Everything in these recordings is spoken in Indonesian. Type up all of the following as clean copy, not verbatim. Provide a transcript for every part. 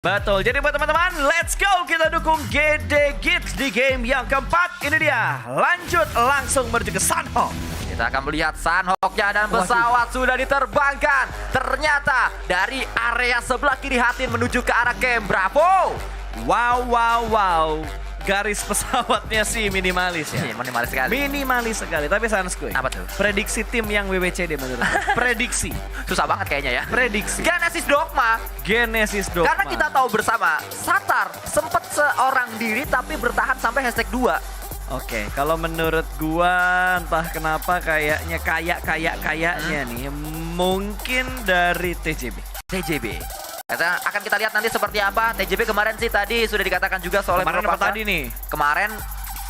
Betul, jadi buat teman-teman, let's go kita dukung GD Kids di game yang keempat. Ini dia, lanjut langsung menuju ke Sanhok. Kita akan melihat Sanhoknya dan pesawat sudah diterbangkan. Ternyata dari area sebelah kiri Hatin menuju ke arah camp Bravo. Wow. Garis pesawatnya sih minimalis ya. Ini minimalis sekali. Minimalis sekali, tapi Sanskuy. Apa tuh? Prediksi tim yang WWCD menurut gue. Prediksi. Susah banget kayaknya ya. Prediksi. Genesis Dogma. Genesis Dogma. Karena kita tahu bersama, Satar sempat seorang diri tapi bertahan sampai hashtag 2. Oke, kalau menurut gua entah kenapa kayaknya nih mungkin dari TJB. TJB. Akan kita lihat nanti seperti apa. TJB kemarin sih tadi sudah dikatakan juga soal Kemarin apa tadi nih? Kemarin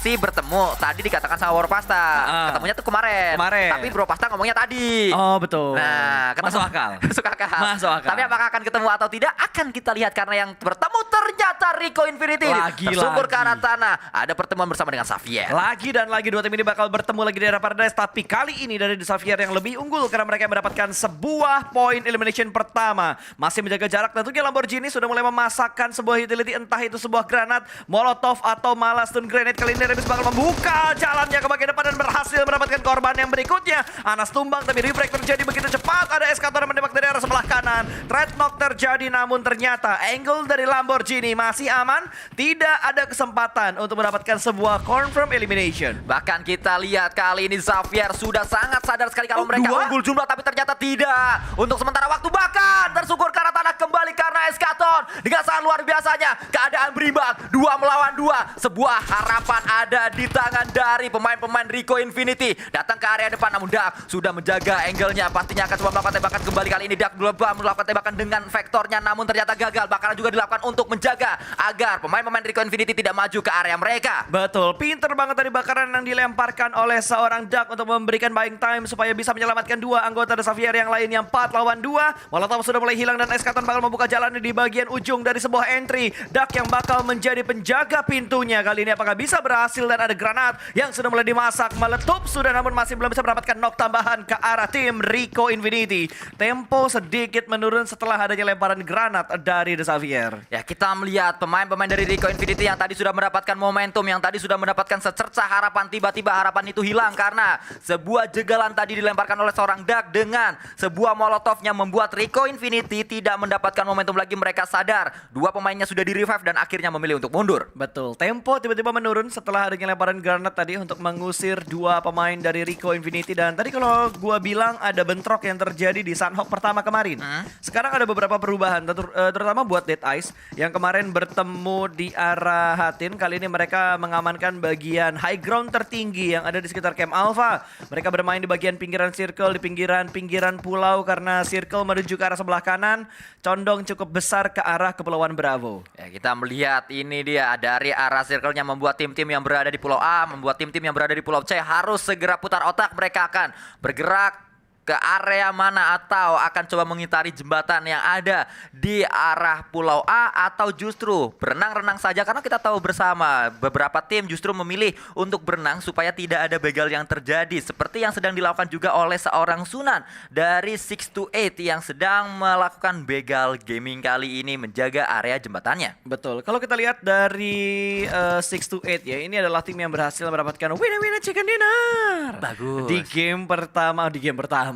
sih bertemu, tadi dikatakan sama Warpasta. Ketemunya tuh kemarin. Tapi Bro Pasta ngomongnya tadi. Oh betul. Nah, masuk akal. Masuk akal. Masuk akal. Tapi apakah akan ketemu atau tidak? Akan kita lihat karena yang bertemu ternyata Rico Infinity. Tersungkur ke arah tanah. Ada pertemuan bersama dengan Xavier. Lagi dan lagi dua tim ini bakal bertemu lagi di era Paradise. Tapi kali ini dari The Xavier yang lebih unggul karena mereka mendapatkan sebuah poin elimination pertama. Masih menjaga jarak, tentunya Lamborghini sudah mulai memasakkan sebuah utility, entah itu sebuah granat, molotov atau malah stun grenade. Kali ini Rebis bakal membuka jalannya ke bagian depan dan berhasil mendapatkan korban yang berikutnya. Anas tumbang tapi refrag terjadi begitu cepat. Ada Eskator yang menembak dari arah sebelah kanan. Dreadnought terjadi namun ternyata angle dari Lamborghini masih aman. Tidak ada kesempatan untuk mendapatkan sebuah confirm elimination. Bahkan kita lihat kali ini Xavier sudah sangat sadar sekali kalau mereka unggul jumlah, tapi ternyata tidak. Untuk sementara waktu bahkan tersungkur ke arah tanah kembali karena Eskator. Dengan sangat luar biasanya keadaan berimbang 2 melawan 2. Sebuah harapan ada di tangan dari pemain-pemain Rico Infinity. Datang ke area depan namun Dak sudah menjaga angle-nya. Pastinya akan coba melakukan tembakan kembali. Kali ini Dak melakukan tembakan dengan vektornya namun ternyata gagal. Bahkan juga dilakukan untuk menjaga agar pemain-pemain Rico Infinity tidak maju ke area mereka. Betul, pinter banget tadi bakaran yang dilemparkan oleh seorang Dak untuk memberikan buying time supaya bisa menyelamatkan dua anggota The Xavier yang lain yang 4 lawan 2. Molotov sudah mulai hilang dan Eskaton bakal membuka jalan di bagian ujung dari sebuah entry. Dak yang bakal menjadi penjaga pintunya. Kali ini apakah bisa berhasil dan ada granat yang sudah mulai dimasak, meletup sudah namun masih belum bisa mendapatkan knock tambahan ke arah tim Rico Infinity. Tempo sedikit menurun setelah adanya lemparan granat dari The Xavier. Ya, kita melihat pemain-pemain dari Rico Infinity yang tadi sudah mendapatkan momentum, yang tadi sudah mendapatkan secercah harapan, tiba-tiba harapan itu hilang karena sebuah jegalan tadi dilemparkan oleh seorang Dak dengan sebuah molotovnya membuat Rico Infinity tidak mendapatkan momentum lagi. Mereka sadar dua pemainnya sudah di revive dan akhirnya memilih untuk mundur. Betul, tempo tiba-tiba menurun setelah adanya lemparan granat tadi untuk mengusir dua pemain dari Rico Infinity. Dan tadi kalau gua bilang ada bentrok yang terjadi di Sanhok pertama kemarin. Sekarang ada beberapa perubahan, terutama buat Dead Eyes yang kemarin bertemu di arah Hatin. Kali ini mereka mengamankan bagian high ground tertinggi yang ada di sekitar Camp Alpha. Mereka bermain di bagian pinggiran circle, di pinggiran pulau karena circle menuju ke arah sebelah kanan, condong cukup besar ke arah Kepulauan Bravo. Ya, kita melihat ini dia dari arah circle-nya membuat tim-tim yang berada di Pulau A, membuat tim-tim yang berada di Pulau C harus segera putar otak. Mereka akan bergerak ke area mana atau akan coba mengitari jembatan yang ada di arah Pulau A atau justru berenang-renang saja karena kita tahu bersama beberapa tim justru memilih untuk berenang supaya tidak ada begal yang terjadi seperti yang sedang dilakukan juga oleh seorang Sunan dari 628 yang sedang melakukan begal gaming kali ini menjaga area jembatannya. Betul, kalau kita lihat dari 628 ya, ini adalah tim yang berhasil mendapatkan winner chicken dinner. Bagus. Di game pertama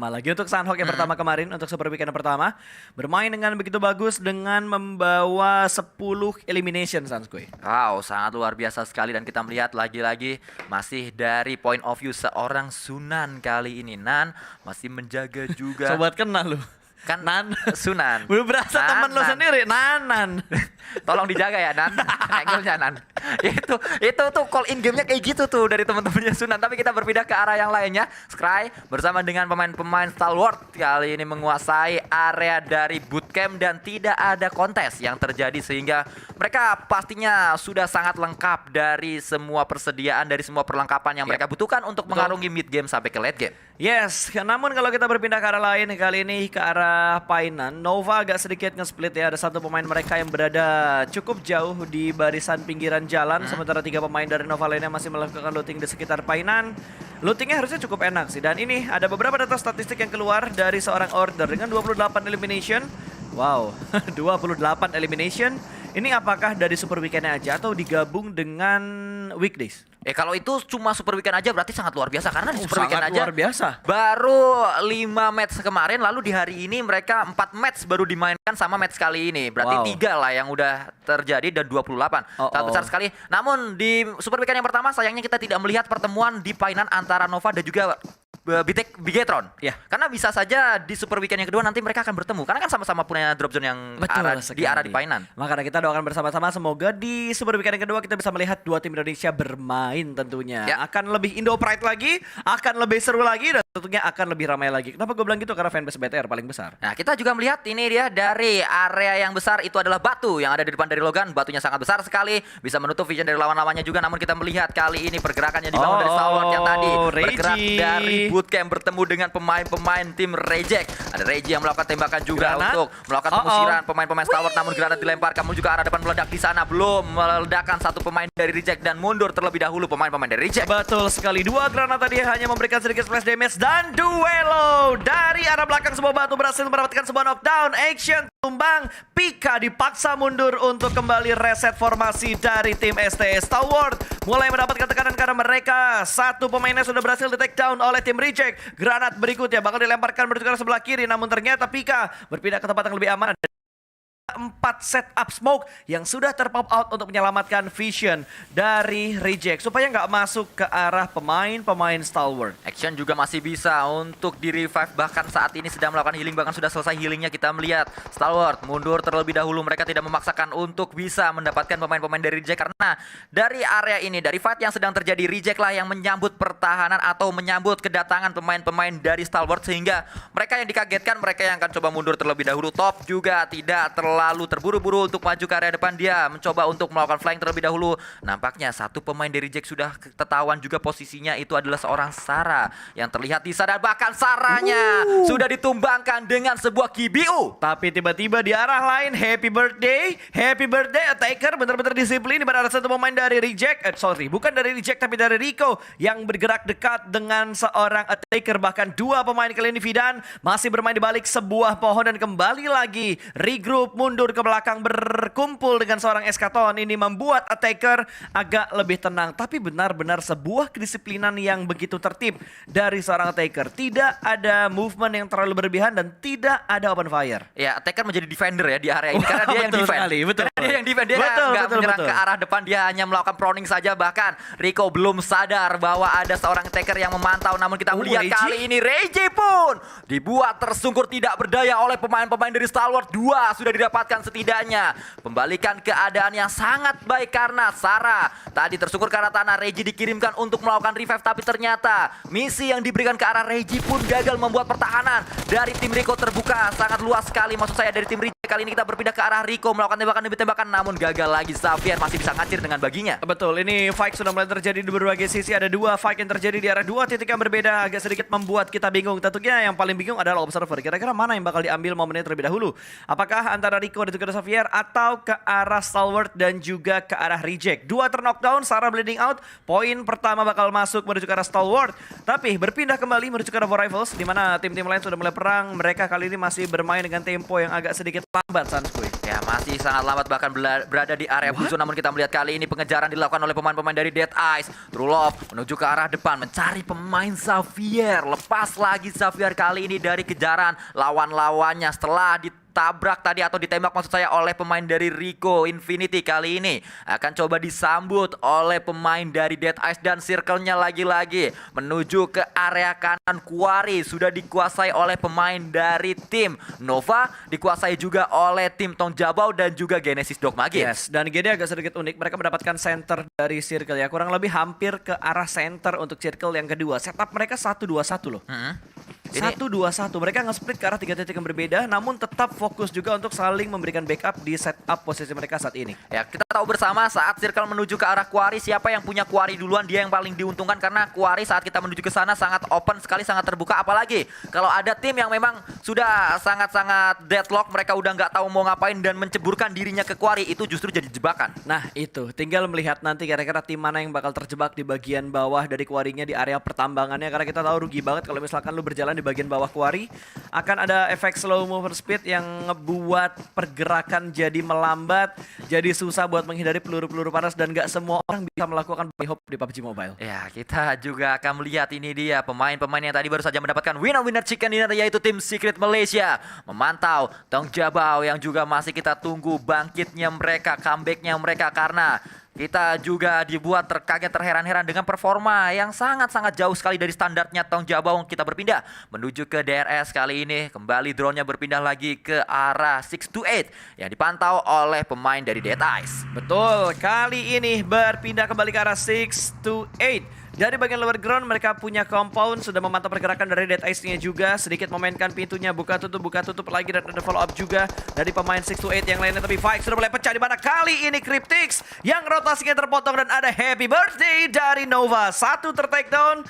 lagi untuk Sanhok yang pertama kemarin untuk Super Weekend pertama bermain dengan begitu bagus dengan membawa 10 elimination Sanskuy. Wow, sangat luar biasa sekali dan kita melihat lagi-lagi masih dari point of view seorang Sunan kali ini. Nan masih menjaga juga. Sobat kenal lu. Kan Nan Sunan. Belum berasa teman lu sendiri, Nanan. Tolong dijaga ya Nan, angle-nya Nan. Itu tuh call in game-nya kayak gitu tuh dari teman-temannya Sunan. Tapi kita berpindah ke arah yang lainnya. Scry bersama dengan pemain-pemain stalwart kali ini menguasai area dari bootcamp dan tidak ada kontes yang terjadi sehingga mereka pastinya sudah sangat lengkap dari semua persediaan, dari semua perlengkapan yang mereka butuhkan untuk mengarungi mid game sampai ke late game. Yes, namun kalau kita berpindah ke arah lain kali ini ke arah Painan, Nova agak sedikit nge-split ya. Ada satu pemain mereka yang berada cukup jauh di barisan pinggiran jalan, sementara 3 pemain dari Nova lainnya masih melakukan looting di sekitar Painan. Lootingnya harusnya cukup enak sih. Dan ini ada beberapa data statistik yang keluar dari seorang Order dengan 28 elimination. Wow, 28 elimination. Ini apakah dari Super Weekend aja atau digabung dengan weekdays? Kalau itu cuma Super Weekend aja berarti sangat luar biasa karena di Super Sangat Weekend aja luar biasa. baru 5 match kemarin, lalu di hari ini mereka 4 match baru dimainkan sama match kali ini. Berarti Wow. 3 lah yang udah terjadi dan 28. Sangat besar sekali. Namun di Super Weekend yang pertama sayangnya kita tidak melihat pertemuan di painan antara Nova dan juga Bigetron. Ya. Karena bisa saja di Super Weekend yang kedua nanti mereka akan bertemu. Karena kan sama-sama punya drop zone yang sekali. di painan. Makanya kita doakan bersama-sama semoga di Super Weekend yang kedua kita bisa melihat dua tim Indonesia bermain tentunya. Ya. Akan lebih Indo Pride lagi, akan lebih seru lagi dan tentunya akan lebih ramai lagi. Kenapa gue bilang gitu? Karena fanbase BTR paling besar. Nah, kita juga melihat ini dia dari area yang besar itu adalah batu yang ada di depan dari Logan. Batunya sangat besar sekali, bisa menutup vision dari lawan-lawannya juga. Namun kita melihat kali ini pergerakannya dibangun dari Stalwart yang tadi bergerak Reggie. dari bootcamp bertemu dengan pemain-pemain tim Reject. Ada Reggie yang melakukan tembakan juga Granat. untuk melakukan pengusiran pemain-pemain Stalwart. Namun granat dilempar, kamu juga arah depan meledak di sana. Belum meledakkan satu pemain dari Reject dan mundur terlebih dahulu pemain-pemain dari Reject. Betul sekali, dua granat tadi hanya memberikan sedikit splash damage dan duelo dari arah belakang sebuah batu berhasil mendapatkan sebuah knockdown. Action tumbang, Pika dipaksa mundur untuk kembali reset formasi dari tim STS. Stalwart mulai mendapatkan tekanan karena mereka satu pemainnya sudah berhasil di take down oleh tim Reject. Granat berikutnya bakal dilemparkan menuju ke sebelah kiri, namun ternyata Pika berpindah ke tempat yang lebih aman. 4 setup smoke yang sudah terpop out untuk menyelamatkan vision dari Reject supaya nggak masuk ke arah pemain-pemain Stalwart. Action juga masih bisa untuk di revive, bahkan saat ini sedang melakukan healing, bahkan sudah selesai healingnya. Kita melihat Stalwart mundur terlebih dahulu, mereka tidak memaksakan untuk bisa mendapatkan pemain-pemain dari Reject karena dari area ini, dari fight yang sedang terjadi, Reject lah yang menyambut pertahanan atau menyambut kedatangan pemain-pemain dari Stalwart sehingga mereka yang dikagetkan, mereka yang akan coba mundur terlebih dahulu. Top juga tidak terlalu terburu-buru untuk maju ke area depan, dia mencoba untuk melakukan flying terlebih dahulu. Nampaknya satu pemain dari Reject sudah ketahuan juga posisinya, itu adalah seorang Sarah yang terlihat di sana, bahkan Sarahnya sudah ditumbangkan dengan sebuah KBU. Tapi tiba-tiba di arah lain, happy birthday Attacker benar-benar disiplin di mana ada satu pemain dari Reject, bukan dari Reject tapi dari Rico yang bergerak dekat dengan seorang Attacker. Bahkan dua pemain kali ini Vidan masih bermain di balik sebuah pohon dan kembali lagi regroup mundur ke belakang berkumpul dengan seorang Eskaton. Ini membuat Attacker agak lebih tenang, tapi benar-benar sebuah kedisiplinan yang begitu tertib dari seorang Attacker. Tidak ada movement yang terlalu berlebihan dan tidak ada open fire. Ya, Attacker menjadi defender ya di area ini karena dia yang Betul defend. sekali, betul. Karena dia yang defend, dia nggak menyerang ke arah depan, dia hanya melakukan proning saja. Bahkan Rico belum sadar bahwa ada seorang Attacker yang memantau. Namun kita melihat Reggie? kali ini Reggie pun dibuat tersungkur tidak berdaya oleh pemain-pemain dari Stalwart. 2 sudah didapatkan setidaknya. Pembalikan keadaan yang sangat baik karena Sarah tadi tersungkur ke arah tanah. Reggie dikirimkan untuk melakukan revive, tapi ternyata misi yang diberikan ke arah Reggie pun gagal, membuat pertahanan dari tim Rico terbuka sangat luas sekali. Maksud saya dari tim Reject. Kali ini kita berpindah ke arah Rico melakukan tembakan demi tembakan, namun gagal lagi. Xavier masih bisa ngacir dengan baginya. Betul, ini fight sudah mulai terjadi di berbagai sisi. Ada dua fight yang terjadi di arah dua titik yang berbeda, agak sedikit membuat kita bingung. Tentunya yang paling bingung adalah observer. Kira-kira mana yang bakal diambil momennya terlebih dahulu? Apakah antara Rico dan juga Xavier atau ke arah Stalwart dan juga ke arah Reject? Dua knockdown, Sarah bleeding out. Poin pertama bakal masuk menuju ke arah Stalwart. Tapi berpindah kembali menuju ke arah Four Rivals, di mana tim-tim lain sudah mulai perang. Mereka kali ini masih bermain dengan tempo yang agak sedikit lambat, Sanskuy. Ya, masih sangat lambat, bahkan berada di area musuh. Namun kita melihat kali ini pengejaran dilakukan oleh pemain-pemain dari Dead Eyes. True Love menuju ke arah depan mencari pemain Xavier. Lepas lagi Xavier kali ini dari kejaran lawan-lawannya setelah ditabrak tadi atau ditembak maksud saya oleh pemain dari Rico Infinity. Kali ini akan coba disambut oleh pemain dari Dead Eyes dan circle-nya lagi-lagi menuju ke area kanan. Quarry sudah dikuasai oleh pemain dari tim Nova, dikuasai juga oleh tim Tong Jabau dan juga Genesis Dogmagin. Yes, dan GD agak sedikit unik. Mereka mendapatkan center dari circle ya, kurang lebih hampir ke arah center untuk circle yang kedua. Setup mereka 1-2-1 loh. 1-2-1, mereka nge-split ke arah 3 titik yang berbeda, namun tetap fokus juga untuk saling memberikan backup di setup posisi mereka saat ini. Ya, kita tahu bersama saat circle menuju ke arah Quarry, siapa yang punya Quarry duluan dia yang paling diuntungkan, karena Quarry saat kita menuju ke sana sangat open sekali, sangat terbuka. Apalagi kalau ada tim yang memang sudah sangat-sangat deadlock, mereka udah nggak tahu mau ngapain dan menceburkan dirinya ke Quarry, itu justru jadi jebakan. Nah itu, tinggal melihat nanti kira-kira tim mana yang bakal terjebak di bagian bawah dari Quarry-nya di area pertambangannya, karena kita tahu rugi banget kalau misalkan lu berjalan di bagian bawah Quarry. Akan ada efek slow mover speed yang ngebuat pergerakan jadi melambat, jadi susah buat menghindari peluru-peluru panas dan gak semua orang bisa melakukan bunny hop di PUBG Mobile. Ya, kita juga akan melihat ini dia pemain-pemain yang tadi baru saja mendapatkan winner chicken dinner, yaitu tim Secret Malaysia. Memantau Tong Jabau yang juga masih kita tunggu bangkitnya mereka, comebacknya mereka, karena kita juga dibuat terkaget terheran-heran dengan performa yang sangat-sangat jauh sekali dari standarnya Tong Jabau. Kita berpindah menuju ke DRS kali ini. Kembali drone-nya berpindah lagi ke arah 628 yang dipantau oleh pemain dari Dead Eyes. Betul, kali ini berpindah kembali ke arah 628. Dari bagian lower ground mereka punya compound, sudah memantau pergerakan dari Dead Eyes-nya juga. Sedikit memainkan pintunya, buka tutup lagi, dan ada follow up juga dari pemain 628 yang lainnya. Tapi Five sudah mulai pecah, di mana kali ini Cryptix yang rotasinya terpotong dan ada happy birthday dari Nova. Satu ter-take down.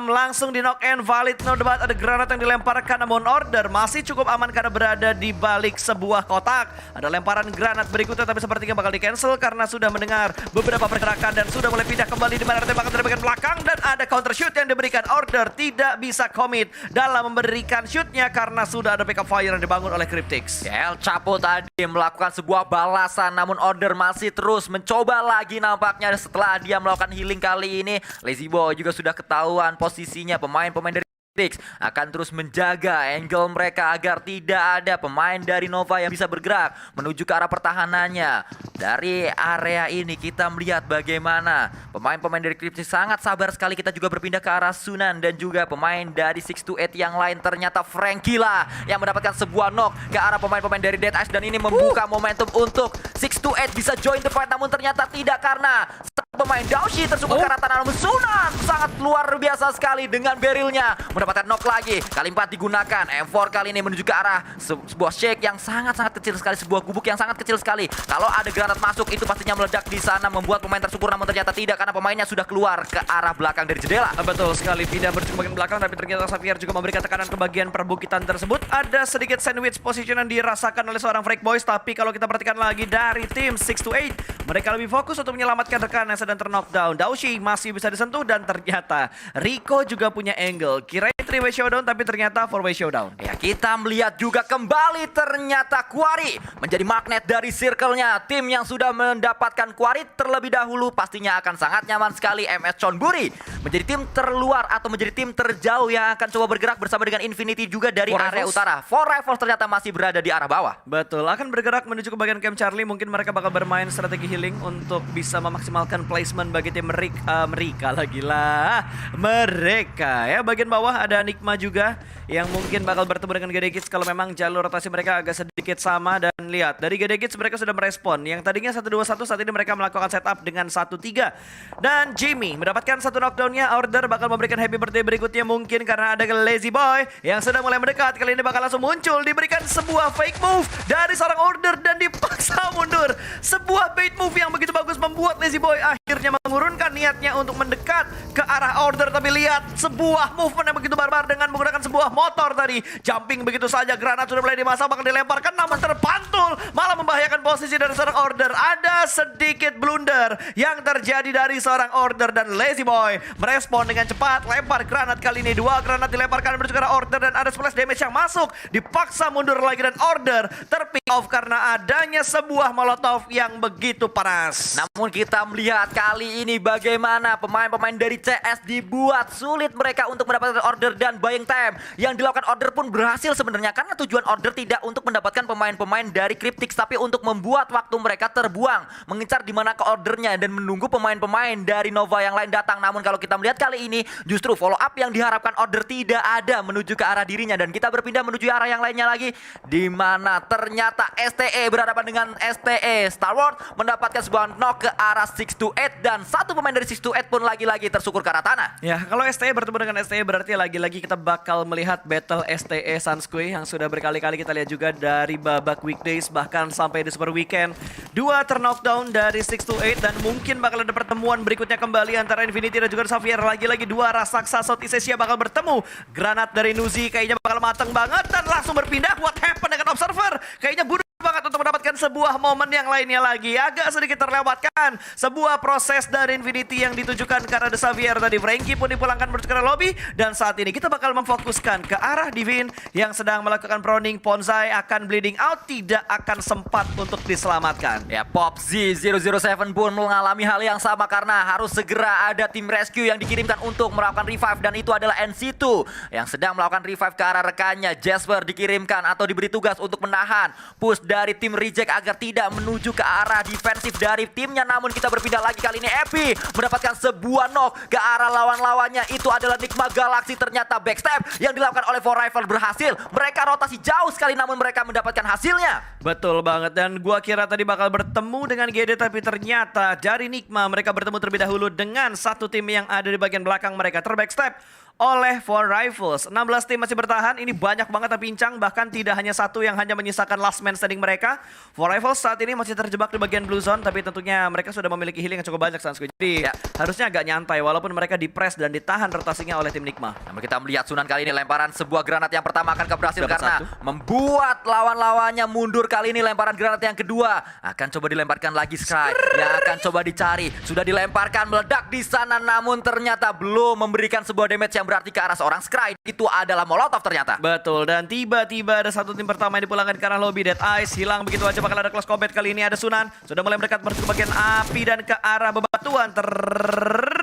Langsung di knock and valid, no debat. Ada granat yang dilemparkan, namun Order masih cukup aman karena berada di balik sebuah kotak. Ada lemparan granat berikutnya tapi sepertinya bakal di cancel karena sudah mendengar beberapa pergerakan dan sudah mulai pindah kembali di mana ada tembakan dari bagian belakang dan ada counter shoot yang diberikan. Order tidak bisa commit dalam memberikan shootnya karena sudah ada backup fire yang dibangun oleh Cryptix. El Chapo tadi melakukan sebuah balasan, namun Order masih terus mencoba lagi nampaknya. Setelah dia melakukan healing kali ini, Lazy Boy juga sudah ketahuan posisinya. Pemain-pemain dari Cryptix akan terus menjaga angle mereka agar tidak ada pemain dari Nova yang bisa bergerak menuju ke arah pertahanannya. Dari area ini kita melihat bagaimana pemain-pemain dari Cryptix sangat sabar sekali. Kita juga berpindah ke arah Sunan dan juga pemain dari 628 yang lain. Ternyata Frankie lah yang mendapatkan sebuah knock ke arah pemain-pemain dari Dead Eyes dan ini membuka momentum untuk 628 bisa join the fight, namun ternyata tidak karena pemain Daoshi tersebut ke arah tanah. Namun Sunan sangat luar biasa sekali dengan berilnya mendapatkan knock lagi. Kali 4 digunakan. M4 kali ini menuju ke arah sebuah shake yang sangat-sangat kecil sekali, sebuah gubuk yang sangat kecil sekali. Kalau ada granat masuk itu pastinya meledak di sana membuat pemain tersungkur, namun ternyata tidak karena pemainnya sudah keluar ke arah belakang dari jendela. Betul sekali, tidak menuju ke bagian belakang tapi ternyata Xavier juga memberikan tekanan ke bagian perbukitan tersebut. Ada sedikit sandwich position yang dirasakan oleh seorang Freak Boys, tapi kalau kita perhatikan lagi dari tim 628, mereka lebih fokus untuk menyelamatkan rekan yang sedang ter-knockdown. Daoshi masih bisa disentuh dan ternyata Rico juga punya angle. Kirain 3-way showdown tapi ternyata 4-way showdown. Ya, kita melihat juga kembali ternyata Quarry menjadi magnet dari circle-nya. Tim yang sudah mendapatkan Quarry terlebih dahulu pastinya akan sangat nyaman sekali. MS Chonburi menjadi tim terluar atau menjadi tim terjauh yang akan coba bergerak bersama dengan Infinity juga dari area utara. Four Rifles ternyata masih berada di arah bawah. Betul, akan bergerak menuju ke bagian camp Charlie. Mungkin mereka bakal bermain strategi healing untuk bisa memaksimalkan placement bagi tim mereka lagi lah. Mereka ya, bagian bawah ada Enigma juga yang mungkin bakal bertemu dengan GD Kids kalau memang jalur rotasi mereka agak sedikit sama. Dan lihat, dari GD Kids mereka sudah merespon. Yang tadinya 1-2-1, saat ini mereka melakukan setup dengan 1-3. Dan Jimmy mendapatkan satu knockdownnya. Order bakal memberikan happy birthday berikutnya mungkin karena ada Lazy Boy yang sudah mulai mendekat. Kali ini bakal langsung muncul, diberikan sebuah fake move dari seorang Order dan dipaksa mundur. Sebuah bait move yang begitu bagus membuat Lazy Boy akhirnya mengurunkan niatnya untuk mendekat ke arah Order. Tapi lihat, sebuah movement yang begitu barbar dengan menggunakan sebuah motor tadi. Jumping begitu saja, granat sudah mulai dimasang, bakal dilemparkan namun terpantul, malah membahayakan posisi dari seorang Order. Ada sedikit blunder yang terjadi dari seorang Order dan Lazy Boy merespon dengan cepat, lempar granat. Kali ini 2 granat dilemparkan menuju ke arah Order dan ada splash damage yang masuk, dipaksa mundur lagi dan Order terpick off karena adanya sebuah molotov yang begitu panas. Namun kita melihat kali ini bagaimana pemain-pemain dari CS dibuat sulit mereka untuk mendapatkan Order dan buying time yang dilakukan Order pun berhasil sebenarnya karena tujuan Order tidak untuk mendapatkan pemain-pemain dari Cryptix tapi untuk membuat waktu mereka terbuang mengincar di mana ke Ordernya dan menunggu pemain-pemain dari Nova yang lain datang. Namun kalau kita melihat kali ini justru follow up yang diharapkan Order tidak ada menuju ke arah dirinya dan kita berpindah menuju arah yang lainnya lagi di mana ternyata STE berhadapan dengan STE. Star Wars mendapatkan sebuah knock ke arah 628 dan satu pemain dari 628 pun lagi-lagi tersungkur ke arah tanah. Ya, kalau STE bertemu dengan STE berarti lagi-lagi kita bakal melihat battle STE Sunskui yang sudah berkali-kali kita lihat juga dari babak weekdays bahkan sampai di Super Weekend. 2 knockdown dari 628 dan mungkin bakal ada pertemuan berikutnya kembali antara Infinity dan juga Xavier. Lagi-lagi 2 raksasa Southeast Asia bakal bertemu. Granat dari Nuzi kayaknya bakal mateng banget dan langsung berpindah. What happened dengan Observer? Kayaknya bunuh banget untuk mendapatkan sebuah momen yang lainnya lagi. Agak sedikit terlewatkan sebuah proses dari Infinity yang ditujukan ke arah The Xavier tadi. Frankie pun dipulangkan menuju ke arah lobby. Dan saat ini kita bakal memfokuskan ke arah Divin yang sedang melakukan proning. Ponzai akan bleeding out, tidak akan sempat untuk diselamatkan. Ya, PopZ 007 pun mengalami hal yang sama karena harus segera ada tim rescue yang dikirimkan untuk melakukan revive, dan itu adalah NC2 yang sedang melakukan revive ke arah rekannya. Jasper dikirimkan atau diberi tugas untuk menahan push dari tim Reject agar tidak menuju ke arah defensif dari timnya. Namun kita berpindah lagi, kali ini Epi mendapatkan sebuah knock ke arah lawan-lawannya. Itu adalah Nigma Galaxy. Ternyata backstab yang dilakukan oleh For Rival berhasil. Mereka rotasi jauh sekali namun mereka mendapatkan hasilnya. Betul banget, dan gua kira tadi bakal bertemu dengan GD, tapi ternyata dari Nigma mereka bertemu terlebih dahulu dengan satu tim yang ada di bagian belakang mereka. Terbackstep oleh For Rivals. 16 tim masih bertahan, ini banyak banget yang pincang, bahkan tidak hanya satu yang hanya menyisakan last man standing mereka. For Rivals saat ini masih terjebak di bagian blue zone, tapi tentunya mereka sudah memiliki healing yang cukup banyak, Sansku. Jadi harusnya agak nyantai walaupun mereka di-press dan ditahan rotasinya oleh tim Nigma. Namun kita melihat Sunan kali ini lemparan sebuah granat yang pertama akan berhasil Dapat karena satu. membuat lawan-lawannya mundur. Kali ini lemparan granat yang kedua akan coba dilemparkan lagi Sky yang akan coba dicari. Sudah dilemparkan, meledak di sana namun ternyata belum memberikan sebuah damage yang berarti ke arah seorang Sky. Itu adalah Molotov ternyata. Betul, dan tiba-tiba ada satu tim pertama yang dipulangkan ke arah lobby. Dead Eyes hilang begitu aja, bakal ada close combat. Kali ini ada Sunan, sudah mulai mendekat menuju ke bagian api dan ke arah bebatuan.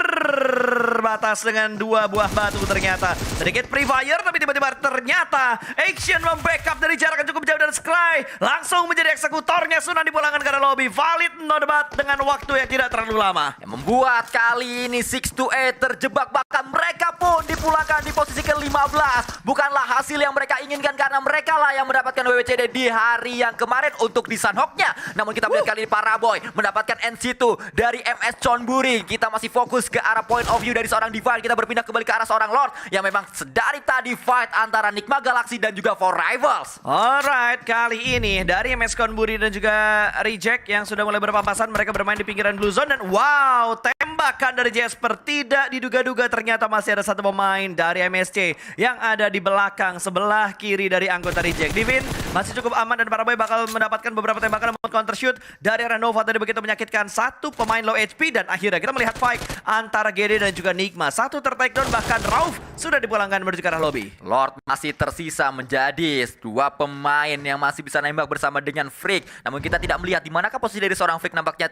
Terbatas dengan dua buah batu ternyata. Sedikit free fire, tapi tiba-tiba ternyata Action membackup dari jarak yang cukup jauh, dan Sky langsung menjadi eksekutornya. Sunan dipulangkan ke arah lobby. Valid no debat dengan waktu yang tidak terlalu lama. Yang membuat kali ini 6-8 terjebak, bahkan mereka pun dipulangkan di posisi ke-15. Bukanlah hasil yang mereka inginkan karena mereka lah yang mendapatkan WWCD di hari yang kemarin untuk di Sunhawk-nya. Namun kita melihat kali ini Paraboy mendapatkan NC2 dari MS Chonburi. Kita masih fokus ke arah point of view dari seorang Divine. Kita berpindah kembali ke arah seorang Lord yang memang dari tadi fight antara Nigma Galaxy dan juga For Rivals. Alright, kali ini dari MS Konburi dan juga Reject yang sudah mulai berpapasan, mereka bermain di pinggiran blue zone, dan wow, tembakan dari Jasper tidak diduga-duga. Ternyata masih ada satu pemain dari MSC yang ada di belakang sebelah kiri dari anggota Reject. Divin masih cukup aman dan Paraboy bakal mendapatkan beberapa tembakan namun counter shoot dari arah Nova tadi begitu menyakitkan satu pemain low HP, dan akhirnya kita melihat fight antara GD dan juga Nigma. Satu tertakedown, bahkan Rauf sudah dipulangkan menuju ke arah lobby. Lord masih tersisa menjadi dua pemain yang masih bisa nembak bersama dengan Freak. Namun kita tidak melihat di manakah posisi dari seorang Freak, nampaknya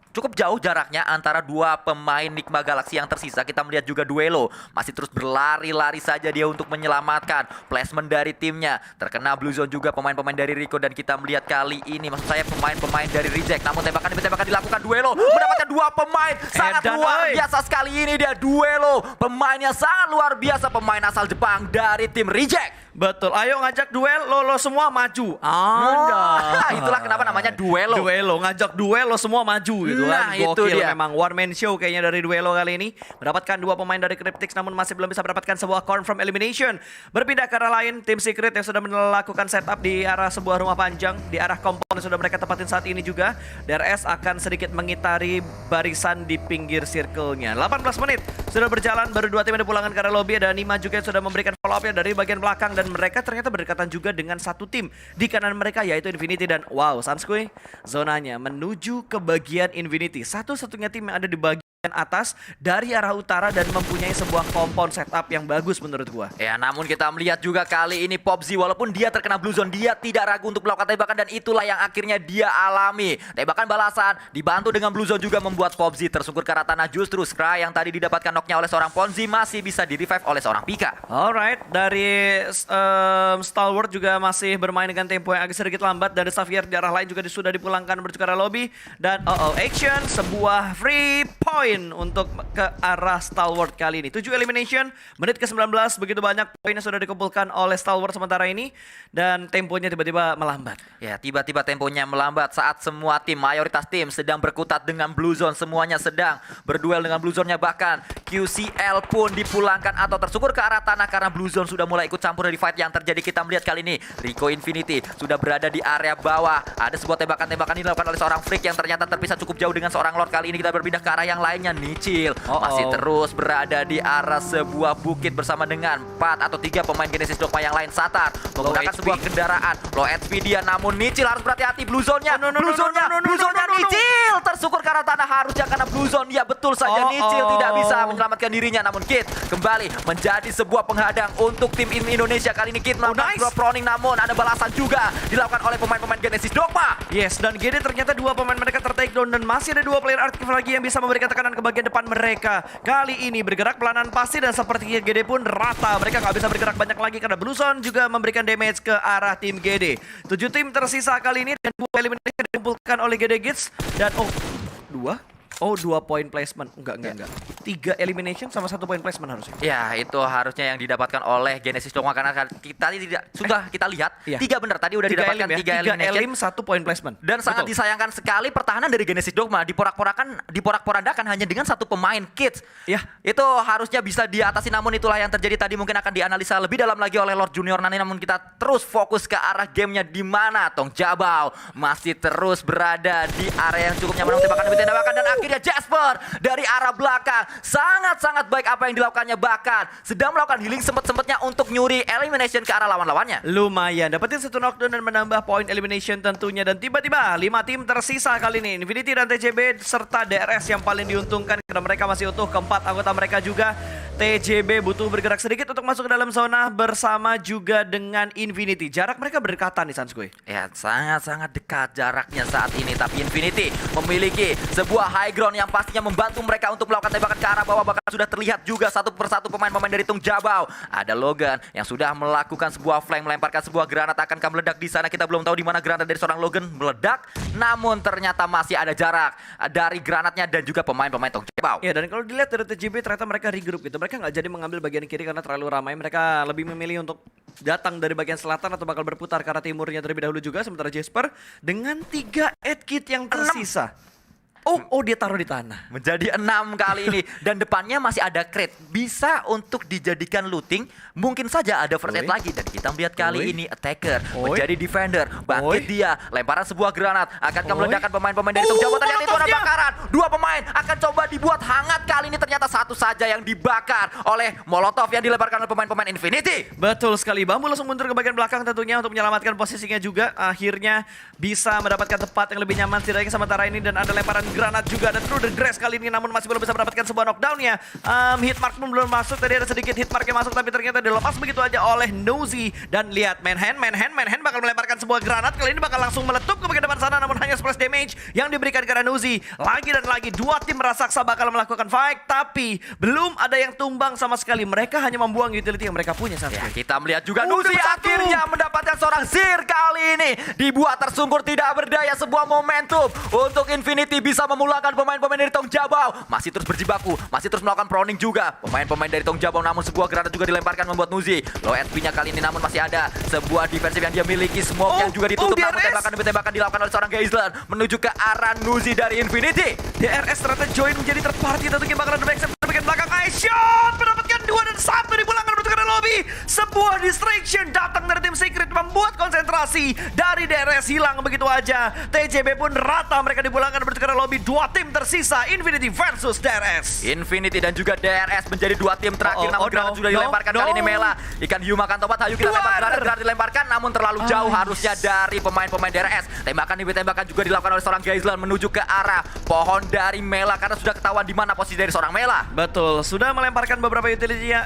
cukup jauh jaraknya antara dua pemain Nigma Galaxy yang tersisa. Kita melihat juga Duelo masih terus berlari-lari saja dia untuk menyelamatkan placement dari timnya. Terkena blue zone juga pemain-pemain dari Rico, dan kita melihat kali ini maksud saya pemain-pemain dari Reject. Namun tembakan demi tembakan dilakukan. Duelo mendapatkan dua pemain sangat Edan, luar oi. biasa sekali ini dia. Duelo pemainnya sangat luar biasa, pemain asal Jepang dari tim Reject. Betul, ayo ngajak duel, lo semua maju. Itulah kenapa namanya Duelo. Duelo, ngajak duel, lo semua maju gitu Nah, kan. itu Gokil dia. memang, one man show kayaknya dari Duelo kali ini. Mendapatkan dua pemain dari Cryptix namun masih belum bisa mendapatkan sebuah confirm elimination. Berpindah ke arah lain, tim Secret yang sudah melakukan setup di arah sebuah rumah panjang. Di arah kompon yang sudah mereka tepatin saat ini juga. DRS akan sedikit mengitari barisan di pinggir circle-nya. 18 menit sudah berjalan, baru dua tim yang dipulangkan ke arah lobby. Ada Nima juga yang sudah memberikan follow up-nya dari bagian belakang, dan mereka ternyata berdekatan juga dengan satu tim di kanan mereka yaitu Infinity. Dan wow, Sanskui, zonanya menuju ke bagian Infinity. Satu-satunya tim yang ada di bagian atas dari arah utara dan mempunyai sebuah kompon setup yang bagus menurut gua. Ya, namun kita melihat juga kali ini PopZ walaupun dia terkena blue zone, dia tidak ragu untuk melakukan tembakan, dan itulah yang akhirnya dia alami. Tembakan balasan dibantu dengan blue zone juga membuat PopZ tersungkur ke arah tanah. Justru Skra yang tadi didapatkan knocknya oleh seorang Ponzi masih bisa di-revive oleh seorang Pika. Alright, dari Stalwart juga masih bermain dengan tempo yang agak sedikit lambat, dan Xavier di arah lain juga sudah dipulangkan menuju ke arah lobby. Dan action, sebuah free point untuk ke arah Stalwart kali ini. 7 elimination, menit ke-19, begitu banyak poin yang sudah dikumpulkan oleh Stalwart sementara ini, dan temponya tiba-tiba melambat. Ya, tiba-tiba temponya melambat saat semua tim, mayoritas tim sedang berkutat dengan blue zone. Semuanya sedang berduel dengan blue zone-nya, bahkan QCL pun dipulangkan atau tersungkur ke arah tanah karena blue zone sudah mulai ikut campur dari fight yang terjadi. Kita melihat kali ini Rico Infinity sudah berada di area bawah. Ada sebuah tembakan-tembakan ini dilakukan oleh seorang Freak yang ternyata terpisah cukup jauh dengan seorang Lord. Kali ini kita berpindah ke arah yang yang lainnya Nicil masih terus berada di arah sebuah bukit bersama dengan 4 atau 3 pemain Genesis Dogma yang lain. Satar menggunakan sebuah kendaraan low HP dia, namun Nicil harus berhati-hati. Blue zone-nya Nicil tersukur karena tanah harusnya karena blue zone. Ya betul saja, Nicil tidak bisa menyelamatkan dirinya, namun Kid kembali menjadi sebuah penghadang untuk tim Indonesia. Kali ini Kid melakukan sebuah proning, namun ada balasan juga dilakukan oleh pemain-pemain Genesis Dogma. Yes, dan GD ternyata 2 pemain mereka ter-takedown dan masih ada 2 player aktif lagi yang bisa memberikan tekanan ke bagian depan mereka. Kali ini bergerak pelanan pasti dan sepertinya GD pun rata. Mereka nggak bisa bergerak banyak lagi karena Blue Zone juga memberikan damage ke arah tim GD. 7 tim tersisa kali ini dan 2 eliminasi dikumpulkan oleh GD Gits dan 2 point placement. Enggak. 3 elimination sama 1 point placement harusnya. Ya, itu harusnya yang didapatkan oleh Genesis Dogma karena kita tidak sudah kita lihat 3 benar tadi udah didapatkan 3 elimination, 1 point placement. Dan sangat disayangkan sekali pertahanan dari Genesis Dogma diporak-porandakan hanya dengan 1 pemain Kids. Ya, itu harusnya bisa diatasi, namun itulah yang terjadi tadi. Mungkin akan dianalisa lebih dalam lagi oleh Lord Junior nanti, namun kita terus fokus ke arah gamenya di mana Tong Jabau masih terus berada di area yang cukup nyaman untuk tembakan dan akhirnya Jasper dari arah belakang sangat-sangat baik apa yang dilakukannya, bahkan sedang melakukan healing sempet-sempetnya untuk nyuri elimination ke arah lawan-lawannya. Lumayan, dapetin 1 knockdown dan menambah point elimination tentunya. Dan tiba-tiba 5 tim tersisa kali ini. Infinity dan TJB serta DRS yang paling diuntungkan karena mereka masih utuh. Keempat anggota mereka juga. TJB butuh bergerak sedikit untuk masuk ke dalam zona bersama juga dengan Infinity. Jarak mereka berdekatan nih Sanskui. Ya, sangat-sangat dekat jaraknya saat ini. Tapi Infinity memiliki sebuah high ground yang pastinya membantu mereka untuk melakukan tembakan ke arah bawah. Bahkan sudah terlihat juga satu persatu pemain-pemain dari Tung Jabau. Ada Logan yang sudah melakukan sebuah flank, melemparkan sebuah granat. Akankah meledak di sana? Kita belum tahu di mana granat dari seorang Logan meledak. Namun ternyata masih ada jarak dari granatnya dan juga pemain-pemain Tung Jabau. Ya, dan kalau dilihat dari TJB ternyata mereka regroup gitu. Mereka nggak jadi mengambil bagian kiri karena terlalu ramai. Mereka lebih memilih untuk datang dari bagian selatan atau bakal berputar ke arah timurnya terlebih dahulu juga. Sementara Jasper dengan 3 aid kit yang tersisa. Oh, dia taruh di tanah. Menjadi 6 kali ini. Dan depannya masih ada crate. Bisa untuk dijadikan looting. Mungkin saja ada first aid lagi. Dan kita melihat kali ini attacker menjadi defender. Bangkit dia. Lemparan sebuah granat. Akankah meledakkan pemain-pemain dari Tung Jabau? Ternyata itu ada bakaran. 2 pemain akan coba dibuat hangat. Kali ini ternyata 1 saja yang dibakar oleh Molotov yang dilemparkan oleh pemain-pemain Infinity. Betul sekali. Bambu langsung mundur ke bagian belakang tentunya untuk menyelamatkan posisinya juga. Akhirnya bisa mendapatkan tempat yang lebih nyaman setidaknya sementara ini. Dan ada lemparan granat juga dan through the grass kali ini, namun masih belum bisa mendapatkan sebuah knockdown-nya. Hitmark pun belum masuk. Tadi ada sedikit hitmark yang masuk tapi ternyata dilepas begitu aja oleh Nosy. Dan lihat Manhand bakal melemparkan sebuah granat. Kali ini bakal langsung meletup ke bagian depan sana, namun hanya splash damage yang diberikan ke Nosy. Lagi dan lagi 2 tim raksasa bakal melakukan fight, tapi belum ada yang tumbang sama sekali. Mereka hanya membuang utility yang mereka punya saat ini. Kita melihat juga Nosy akhirnya mendapatkan seorang Zir. Kali ini dibuat tersungkur tidak berdaya. Sebuah momentum untuk Infinity bisa memulangkan pemain-pemain dari Tung Jabau. Masih terus berjibaku, masih terus melakukan proning juga pemain-pemain dari Tung Jabau, namun sebuah granat juga dilemparkan membuat Nosy low HP-nya kali ini, namun masih ada sebuah defensif yang dia miliki. Smoke yang juga ditutup, namun tembakan dilakukan oleh seorang Geisler menuju ke arah Nosy dari Infinity. DRS ternyata join menjadi third party, tentunya bakalan ada backstep di bagian belakang. Shot mendapatkan 2 dan 1 dipulangkan menuju ke arah lobby. Sebuah distraction datang dari tim Secret membuat konsentrasi dari DRS hilang begitu aja. TJB pun rata, mereka dipulangkan menuju ke arah lobby. 2 tim tersisa, Infinity versus DRS. Infinity dan juga DRS menjadi 2 tim terakhir, namun granat sudah dilemparkan kali ini. Mela ikan hiu makan tomat, ayo kita tembak granat dilemparkan, namun terlalu jauh harusnya dari pemain-pemain DRS. Tembakan juga dilakukan oleh seorang Geisler menuju ke arah pohon dari Mela karena sudah ketahuan di mana posisi dari seorang Mela. Betul, sudah melemparkan beberapa utility-nya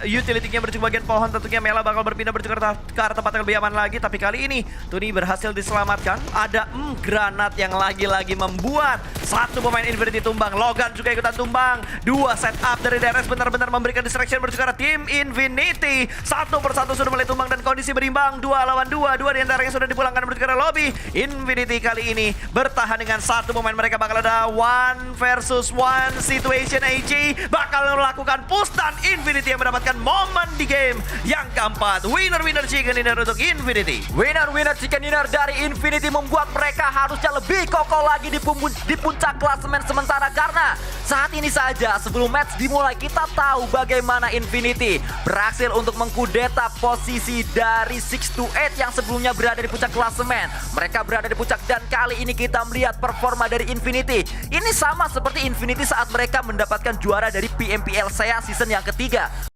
menuju bagian pohon. Tentunya Mela bakal berpindah menuju ke arah tempat yang lebih aman lagi, tapi kali ini Tuni berhasil diselamatkan. Ada granat yang lagi-lagi membuat 1 pemain Infinity tumbang. Logan juga ikutan tumbang. 2 setup dari DRS benar-benar memberikan distraction menuju ke arah tim Infinity. 1 persatu sudah mulai tumbang dan kondisi berimbang 2 lawan 2. 2 diantaranya sudah dipulangkan menuju ke arah lobby. Infinity kali ini bertahan dengan 1 pemain mereka. Bakal ada 1 versus 1 situation. AG bakal melakukan push dan Infinity yang mendapatkan momen di game yang keempat. dapat winner chicken dinner untuk Infinity. Winner chicken dinner dari Infinity membuat mereka harusnya lebih kokoh lagi di puncak klasemen sementara, karena saat ini saja sebelum match dimulai kita tahu bagaimana Infinity berhasil untuk mengkudeta posisi dari 6-8 yang sebelumnya berada di puncak klasemen. Mereka berada di puncak dan kali ini kita melihat performa dari Infinity. Ini sama seperti Infinity saat mereka mendapatkan juara dari PMPL SEA season yang ketiga.